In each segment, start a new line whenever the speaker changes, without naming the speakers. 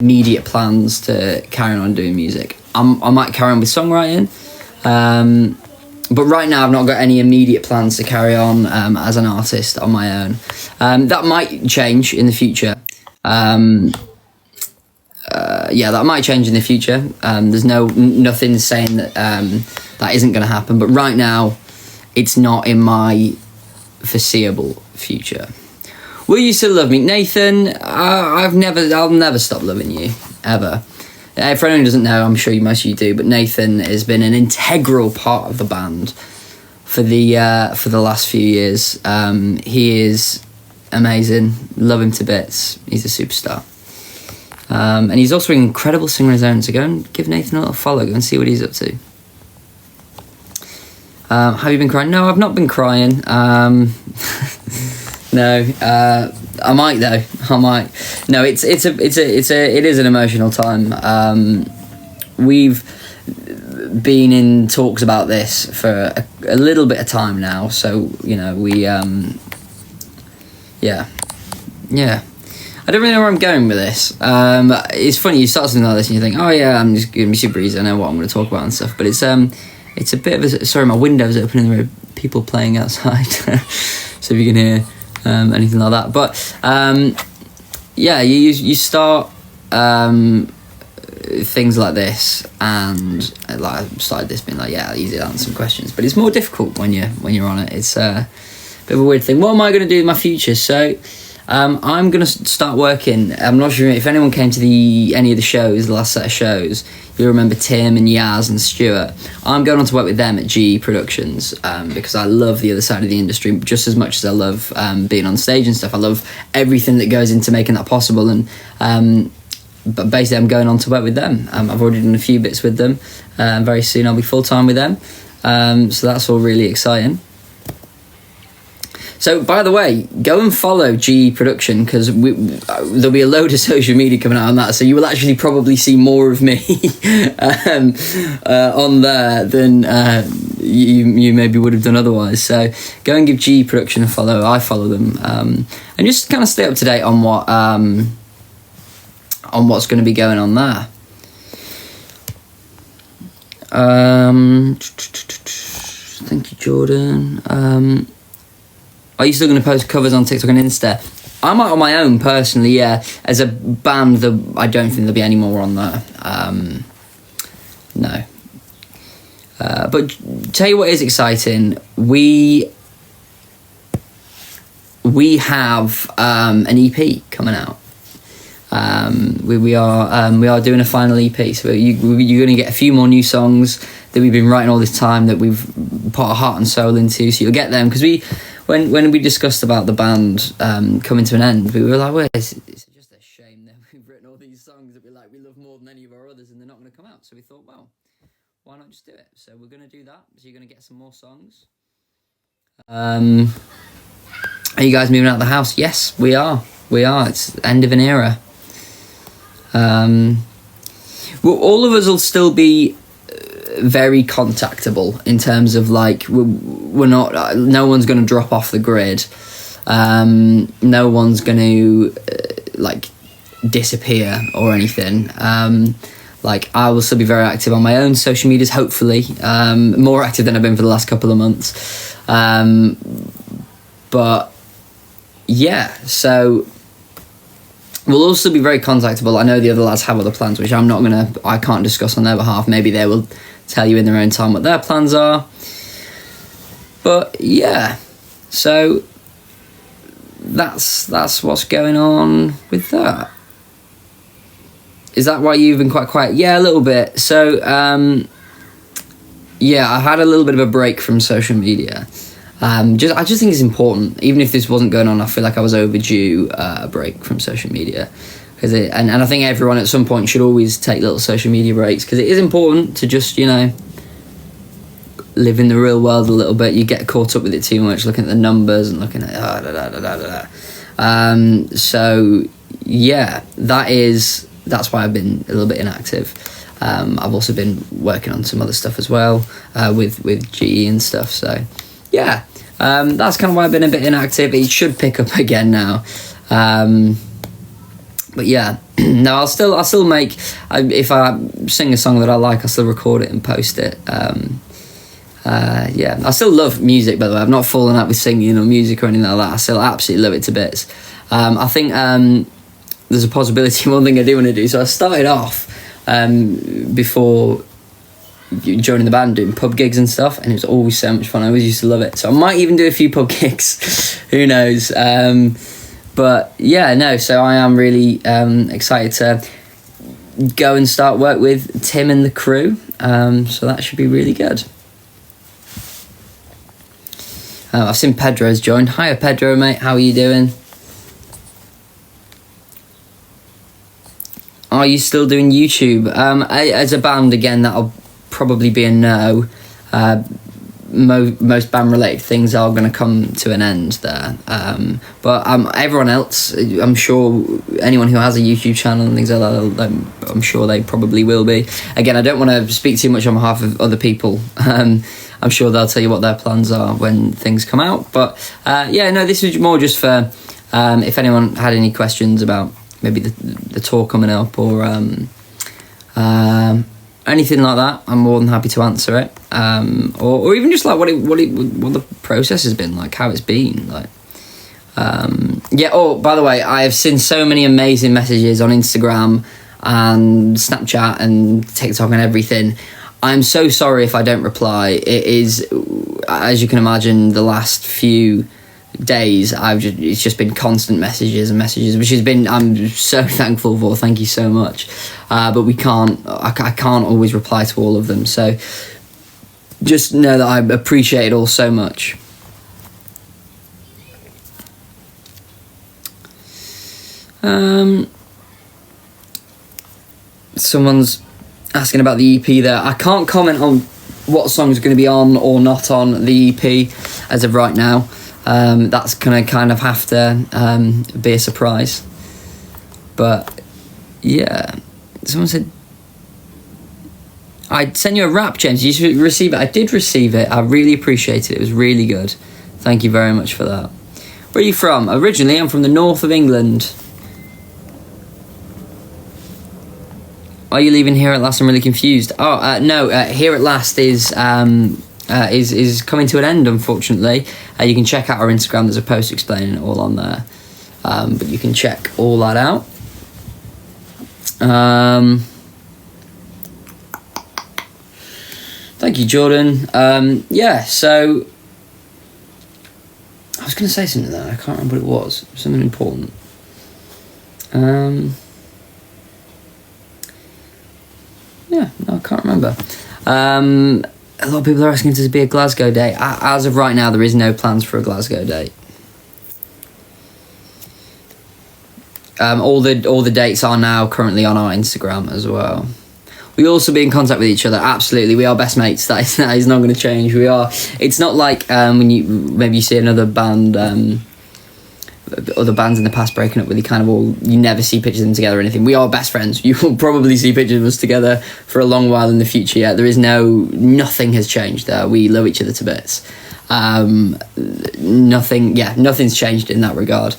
immediate plans to carry on doing music. I might carry on with songwriting, but right now I've not got any immediate plans to carry on as an artist on my own. That might change in the future. That might change in the future. There's nothing saying that that isn't going to happen, but right now it's not in my foreseeable future. Will you still love me, Nathan? I'll never stop loving you, ever. For anyone who doesn't know, I'm sure most of you do, but Nathan has been an integral part of the band for the last few years. He is amazing. Love him to bits. He's a superstar. And he's also an incredible singer of his own, so go and give Nathan a little follow, go and see what he's up to. Have you been crying? No, I've not been crying. No, I might though. I might. No, it is an emotional time. We've been in talks about this for a little bit of time now, so we yeah. I don't really know where I'm going with this. It's funny, you start something like this and you think, oh yeah, I'm just gonna be super easy, I know what I'm going to talk about and stuff, but it's a bit of a... Sorry, my window's open and there are people playing outside, so if you can hear anything like that. But you start things like this, and like I started this being like, yeah, easy to answer some questions, but it's more difficult when you're on it. It's a bit of a weird thing. What am I going to do in my future? So I'm going to start working. I'm not sure if anyone came to any of the shows, the last set of shows, you'll remember Tim and Yaz and Stuart. I'm going on to work with them at GE Productions because I love the other side of the industry just as much as I love being on stage and stuff. I love everything that goes into making that possible, and but basically I'm going on to work with them. I've already done a few bits with them. Very soon I'll be full-time with them, so that's all really exciting. So, by the way, go and follow GE Production, because there'll be a load of social media coming out on that, so you will actually probably see more of me on there than you maybe would have done otherwise. So go and give GE Production a follow. I follow them, and just kind of stay up to date on what's going to be going on there. Thank you, Jordan. Are you still going to post covers on TikTok and Insta? I might on my own, personally, yeah. As a band, I don't think there'll be any more on there. No. But tell you what is exciting. We have an EP coming out. We are doing a final EP. So you're going to get a few more new songs that we've been writing all this time, that we've put our heart and soul into. So you'll get them, because when we discussed about the band coming to an end, we were like, well, it's just a shame that we've written all these songs that we love more than any of our others, and they're not going to come out. So we thought, well, why not just do it? So we're going to do that. So you're going to get some more songs. Are you guys moving out of the house? Yes, we are. It's the end of an era. Well, all of us will still be very contactable in terms of we're not, no one's going to drop off the grid, no one's going to disappear or anything. I will still be very active on my own social medias, hopefully, more active than I've been for the last couple of months, but yeah, so we'll also be very contactable. I know the other lads have other plans, which I can't discuss on their behalf. Maybe they will tell you in their own time what their plans are. But yeah, so that's what's going on with that. Is that why you've been quite quiet? Yeah, a little bit. So I had a little bit of a break from social media. I just think it's important. Even if this wasn't going on, I feel like I was overdue a break from social media, and I think everyone at some point should always take little social media breaks, because it is important to just live in the real world a little bit. You get caught up with it too much, looking at the numbers and looking at so yeah, that's why I've been a little bit inactive. I've also been working on some other stuff as well, with GE and stuff, so yeah, that's kind of why I've been a bit inactive. It should pick up again now. But yeah, no, I'll still make. If I sing a song that I like, I'll still record it and post it. Yeah, I still love music, by the way. I've not fallen out with singing or music or anything like that. I still absolutely love it to bits. I think there's a possibility, one thing I do want to do. So I started off before joining the band doing pub gigs and stuff, and it was always so much fun. I always used to love it. So I might even do a few pub gigs. Who knows? But yeah, no, so I am really excited to go and start work with Tim and the crew. So that should be really good. I've seen Pedro's joined. Hiya, Pedro, mate. How are you doing? Are you still doing YouTube? As a band, again, that'll probably be a no. Most band-related things are going to come to an end there. But everyone else, I'm sure anyone who has a YouTube channel and things like that, I'm sure they probably will be. Again, I don't want to speak too much on behalf of other people. I'm sure they'll tell you what their plans are when things come out. But yeah, no, this is more just for if anyone had any questions about maybe the tour coming up or anything like that, I'm more than happy to answer it. Or even just like what the process has been, like how it's been, like. Yeah. Oh, by the way, I have seen so many amazing messages on Instagram and Snapchat and TikTok and everything. I'm so sorry if I don't reply. It is, as you can imagine, the last few days it's just been constant messages, which has been, I'm so thankful for. Thank you so much. But I can't always reply to all of them. So just know that I appreciate it all so much. Someone's asking about the EP there. I can't comment on what song's going to be on or not on the EP as of right now. That's going to kind of have to be a surprise. But yeah, someone said I sent you a rap, James. You should receive it. I did receive it. I really appreciate it. It was really good. Thank you very much for that. Where are you from? Originally, I'm from the north of England. Are you leaving Here at Last? I'm really confused. Oh, no, Here at Last is coming to an end, unfortunately. You can check out our Instagram. There's a post explaining it all on there. But you can check all that out. Thank you, Jordan. Yeah, so I was going to say something there. I can't remember what it was. Something important. Yeah, no, I can't remember. A lot of people are asking to be a Glasgow date. As of right now, there is no plans for a Glasgow date. All the dates are now currently on our Instagram as well. We also be in contact with each other. Absolutely, we are best mates. That is not going to change. We are. It's not like when you see another band. Other bands in the past breaking up with you never see pictures of them together or anything. We are best friends. You will probably see pictures of us together for a long while in the future. Yeah, nothing has changed there. We love each other to bits. Nothing's changed in that regard.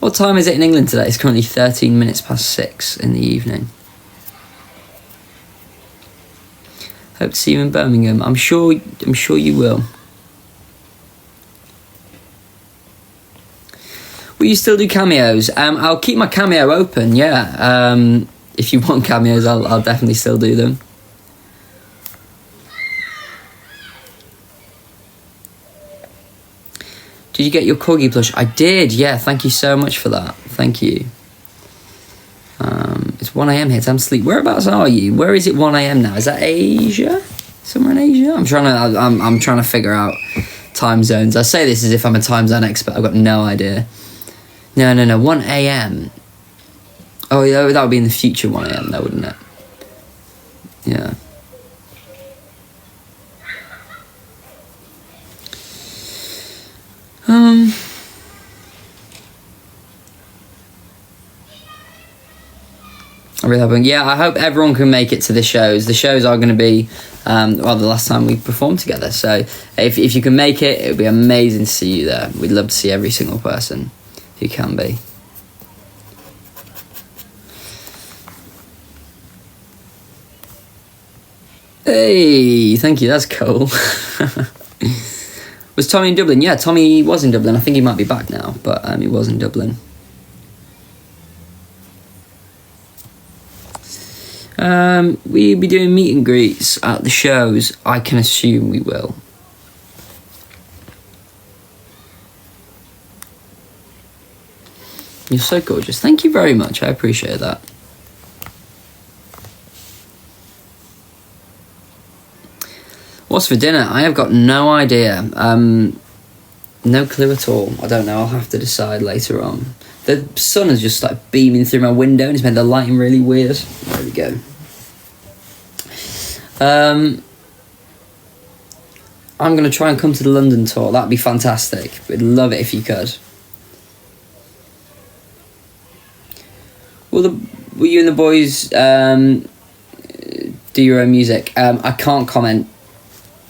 What time is it in England today? It's currently 13 minutes past 6 in the evening. Hope to see you in Birmingham. I'm sure you will. Will you still do cameos? I'll keep my cameo open, yeah. If you want cameos, I'll definitely still do them. Did you get your Corgi plush? I did, yeah. Thank you so much for that. Thank you. It's 1 a.m. here. Time to sleep. Whereabouts are you? Where is it 1 a.m. now? Is that Asia? Somewhere in Asia? I'm trying to figure out time zones. I say this as if I'm a time zone expert. I've got no idea. No. 1 a.m. Oh, yeah, that would be in the future 1 a.m. though, wouldn't it? Yeah. I really hope. Yeah, I hope everyone can make it to the shows. The shows are going to be well, the last time we performed together. So if you can make it, it would be amazing to see you there. We'd love to see every single person who can be. Hey, thank you, that's cool. Was Tommy in Dublin? Yeah, Tommy was in Dublin. I think he might be back now, but he was in Dublin. We'll be doing meet and greets at the shows. I can assume we will. You're so gorgeous. Thank you very much. I appreciate that. What's for dinner? I have got no idea. No clue at all. I don't know. I'll have to decide later on. The sun has just started beaming through my window and it's made the lighting really weird. There we go. I'm going to try and come to the London tour. That'd be fantastic. We'd love it if you could. Will you and the boys do your own music? I can't comment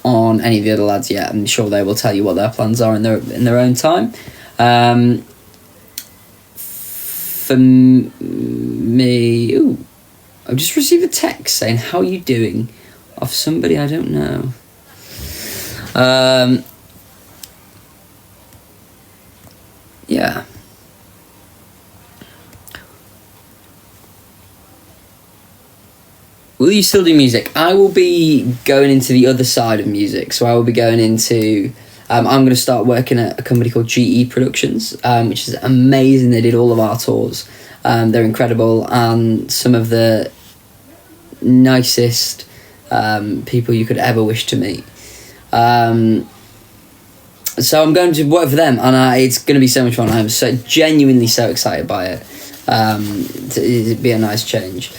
on any of the other lads yet. I'm sure they will tell you what their plans are in their own time. For me, I've just received a text saying, "How are you doing?" off somebody I don't know. Yeah. Will you still do music? I will be going into the other side of music. So I will be going into... I'm going to start working at a company called GE Productions, which is amazing. They did all of our tours. They're incredible, and some of the nicest people you could ever wish to meet. So I'm going to work for them, and it's going to be so much fun. I'm so genuinely so excited by it. It'd be a nice change.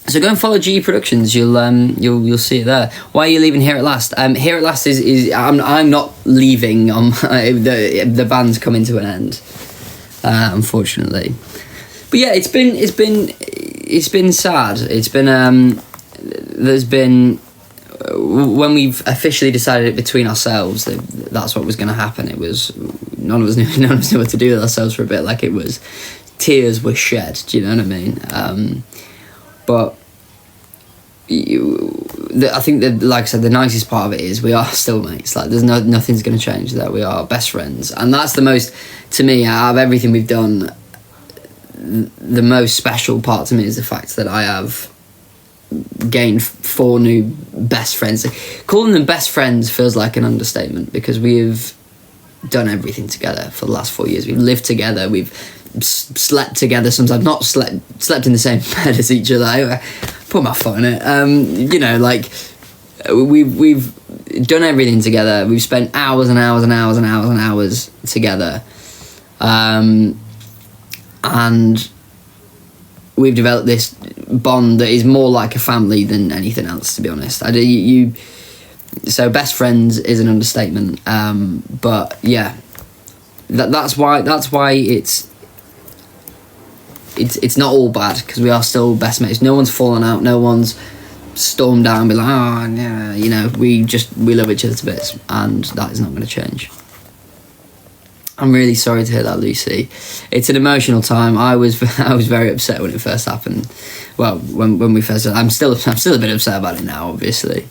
So go and follow GE Productions. You'll see it there. Why are you leaving Here at Last? Here at Last is I'm not leaving. The band's coming to an end, unfortunately. But yeah, it's been sad. It's been there's been, when we've officially decided it between ourselves that that's what was going to happen. It was none of us knew what to do with ourselves for a bit. Like, it was, tears were shed. Do you know what I mean? But I think that, like I said, the nicest part of it is we are still mates. Like, there's nothing's going to change there. We are best friends, and that's the most, to me, out of everything we've done, the most special part to me is the fact that I have gained 4 new best friends. Calling them best friends feels like an understatement, because we've done everything together for the last 4 years. We've lived together. We've slept together. Sometimes not slept in the same bed as each other. I put my foot in it. We've done everything together. We've spent hours and hours and hours and hours and hours together, and we've developed this bond that is more like a family than anything else, to be honest. So best friends is an understatement, but yeah, that's why it's not all bad, because we are still best mates. No one's fallen out. No one's stormed down and be like, oh yeah, you know, we love each other to bits, and that is not going to change. I'm really sorry to hear that, Lucy. It's an emotional time. I was very upset when it first happened. Well, when we first, I'm still a bit upset about it now, obviously.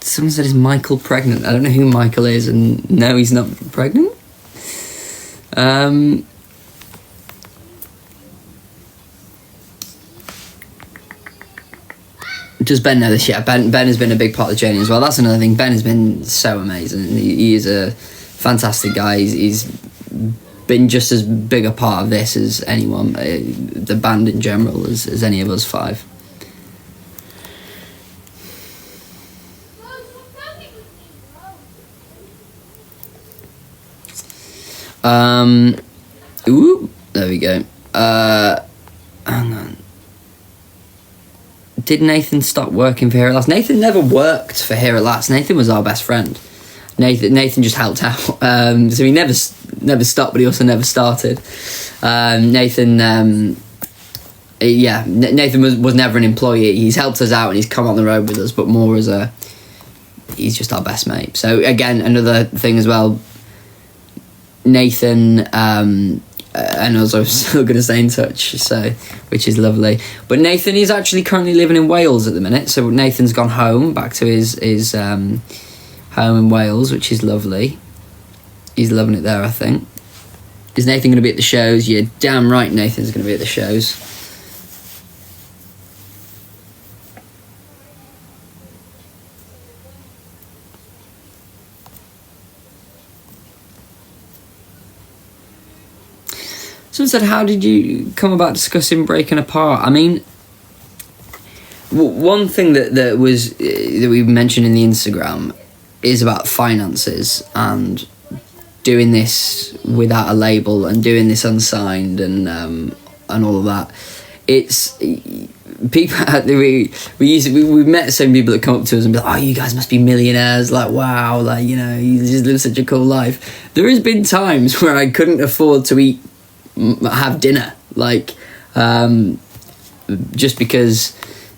Someone said, is Michael pregnant? I don't know who Michael is, and no, he's not pregnant. Does Ben know this yet? Ben has been a big part of the journey as well. That's another thing. Ben has been so amazing. He is a fantastic guy. He's been just as big a part of this as anyone, the band in general, as any of us 5. There we go. Hang on. Did Nathan stop working for Here at Last? Nathan never worked for Here at Last. Nathan was our best friend. Nathan just helped out. So he never never stopped, but he also never started. Nathan, Nathan was never an employee. He's helped us out and he's come on the road with us, but more as he's just our best mate. So again, another thing as well, Nathan and us are still going to stay in touch, so which is lovely. But Nathan is actually currently living in Wales at the minute, so Nathan's gone home, back to his home in Wales, which is lovely. He's loving it there, I think. Is Nathan going to be at the shows? You're damn right Nathan's going to be at the shows. Someone said, how did you come about discussing breaking apart? I mean, one thing that we mentioned in the Instagram is about finances and doing this without a label and doing this unsigned and all of that. It's people. We've met some people that come up to us and be like, "Oh, you guys must be millionaires!" Like, wow, like, you know, you just live such a cool life. There has been times where I couldn't afford to have dinner, like, just because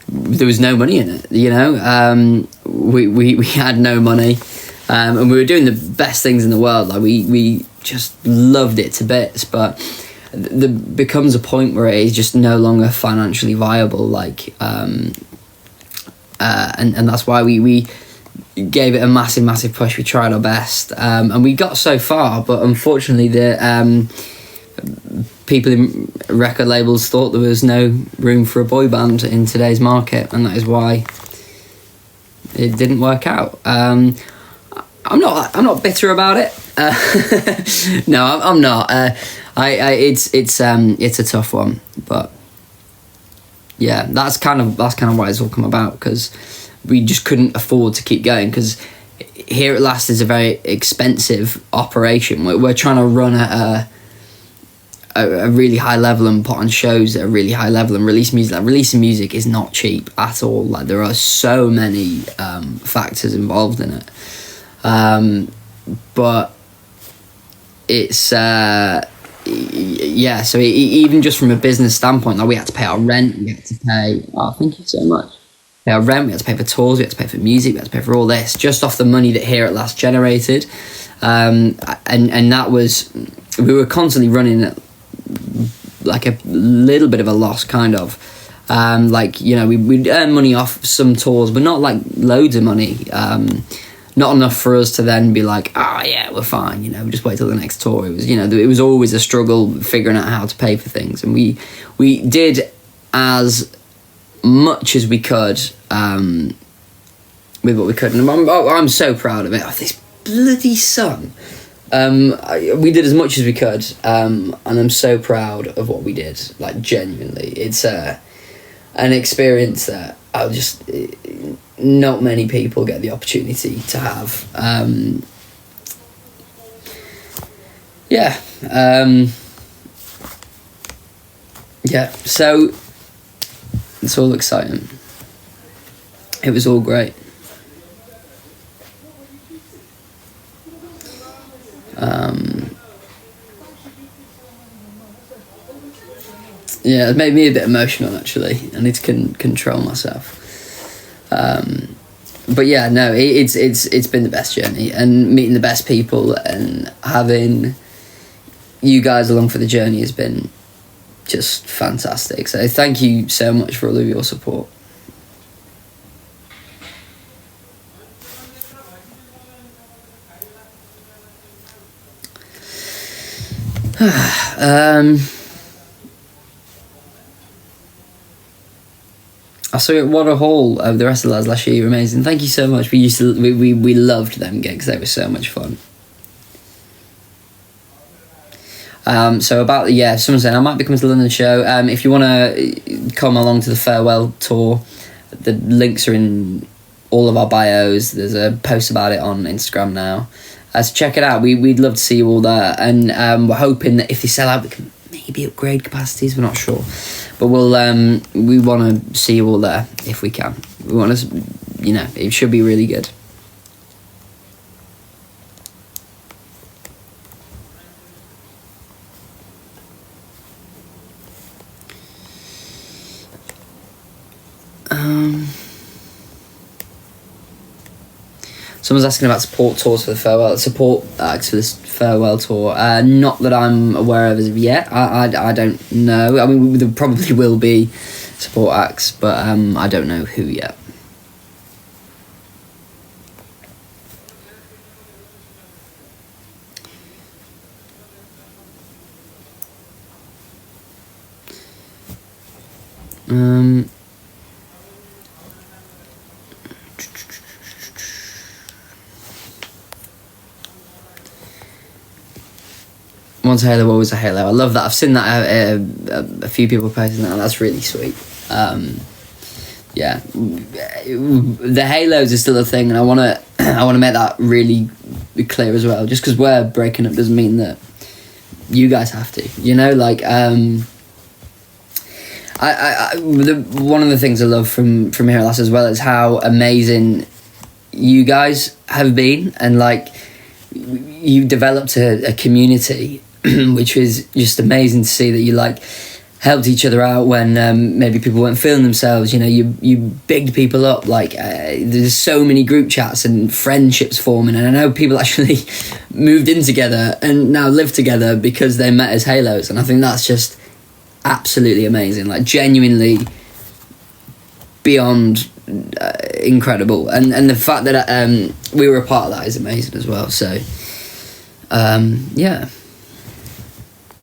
there was no money in it, you know. We had no money, and we were doing the best things in the world. Like, we just loved it to bits, but there becomes a point where it is just no longer financially viable. Like, and that's why we gave it a massive push. We tried our best, and we got so far, but unfortunately the people in record labels thought there was no room for a boy band in today's market, and that is why it didn't work out. I'm not bitter about it. No, I'm not. It's a tough one, but yeah, that's kind of why it's all come about, because we just couldn't afford to keep going, because Here at Last is a very expensive operation. We're trying to run at a really high level and put on shows at a really high level and release music. Like, releasing music is not cheap at all. Like, there are so many factors involved in it, but it's yeah. So even just from a business standpoint, like, we had to pay our rent. We had to pay. Oh, thank you so much. Pay our rent. We had to pay for tours. We had to pay for music. We had to pay for all this just off the money that Here at Last generated, and that was, we were constantly running at like a little bit of a loss, kind of. Like, you know, we'd earn money off some tours, but not like loads of money. Not enough for us to then be like, oh yeah, we're fine, you know, we just wait till the next tour. It was, you know, it was always a struggle figuring out how to pay for things, and we did as much as we could with what we could, and I'm so proud of it. Oh, this bloody song. We did as much as we could, and I'm so proud of what we did. Like, genuinely, it's an experience that I'll just, not many people get the opportunity to have. Yeah, so it's all exciting. It was all great. Yeah, it made me a bit emotional, actually. I need to control myself. But yeah, no, it's been the best journey, and meeting the best people and having you guys along for the journey has been just fantastic. So thank you so much for all of your support. I saw you at Water Hall the rest of the lads last year. You were amazing. Thank you so much. We loved them gigs. They were so much fun. So about, someone saying I might be coming to the London show. If you want to come along to the farewell tour, the links are in all of our bios. There's a post about it on Instagram now. So check it out. We'd love to see you all there, and we're hoping that if they sell out, we can maybe upgrade capacities. We're not sure, but we want to see you all there if we can. We want to, it should be really good. Someone's asking about support tours for the farewell, support acts for this farewell tour. Not that I'm aware of as of yet. I don't know. I mean, there probably will be support acts, but I don't know who yet. Once a Halo, always a Halo. I love that. I've seen that a few people posting that, and that's really sweet. Yeah, the Halos is still a thing, and I want to make that really clear as well. Just because we're breaking up doesn't mean that you guys have to. You know, like one of the things I love from here at last as well is how amazing you guys have been, and like you developed a community which was just amazing to see, that you like helped each other out when maybe people weren't feeling themselves. You know, you bigged people up. Like there's so many group chats and friendships forming, and I know people actually moved in together and now live together because they met as Halos, and I think that's just absolutely amazing, like genuinely beyond incredible, and the fact that we were a part of that is amazing as well. So yeah.